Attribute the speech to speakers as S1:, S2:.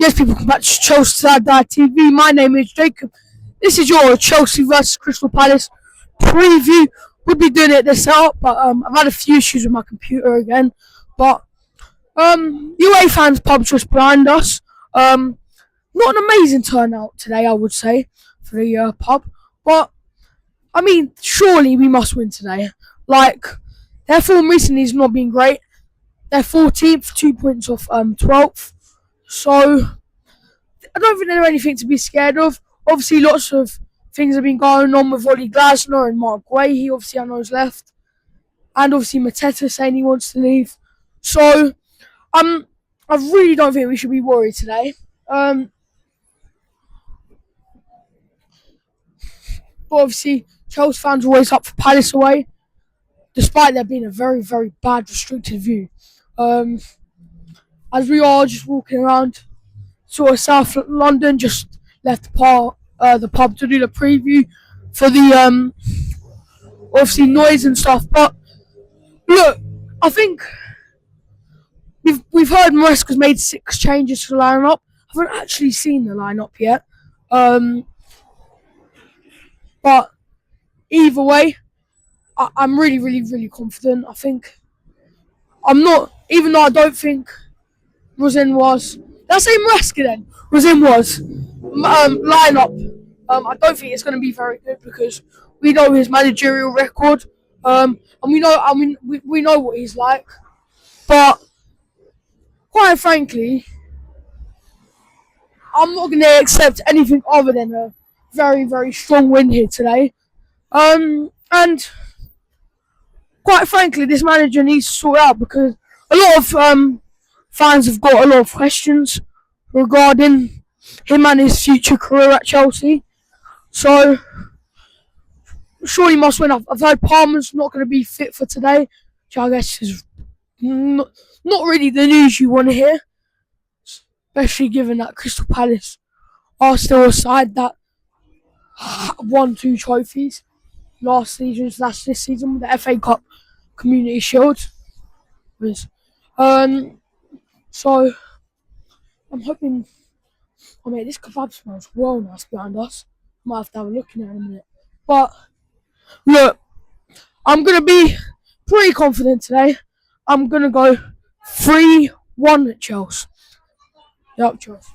S1: Yes, people, come back to Chelsea Side TV. My name is Jacob. This is your Chelsea vs Crystal Palace preview. We'll be doing it this out, but I've had a few issues with my computer again. But UA fans pub just behind us. Not an amazing turnout today, I would say, for the pub. But I mean, surely we must win today. Like, their form recently has not been great. They're 14th, 2 points off 12th. So, I don't think there's anything to be scared of. Obviously, lots of things have been going on with Ollie Glasner and Mark Guay. He obviously, I know, has left. And obviously, Mateta saying he wants to leave. So, I really don't think we should be worried today. But obviously, Chelsea fans are always up for Palace away, despite there being a very, very bad restricted view. As we are just walking around sort of South London, just left the pub to do the preview for the obviously noise and stuff. But look, I think we've heard Maresca's made 6 changes to the lineup. I haven't actually seen the lineup yet. But either way, I'm really, really, really confident. I think I'm not, even though I don't think Rosin was. Did I say Maresca then? Rosin was lineup. I don't think it's going to be very good because we know his managerial record, and we know. I mean, we know what he's like. But quite frankly, I'm not going to accept anything other than a very, very strong win here today. And quite frankly, this manager needs to sort out because a lot of fans have got a lot of questions regarding him and his future career at Chelsea. So, surely must win. I've heard Palmer's not going to be fit for today, which I guess is not really the news you want to hear, especially given that Crystal Palace are still a side that won 2 trophies last this season with the FA Cup, Community Shield. So I'm hoping. Oh mate, this kebab smells well nice behind us. Might have to have a look in it in a minute. But look, I'm gonna be pretty confident today. I'm gonna go 3-1 at Chelsea. Yup, Chelsea.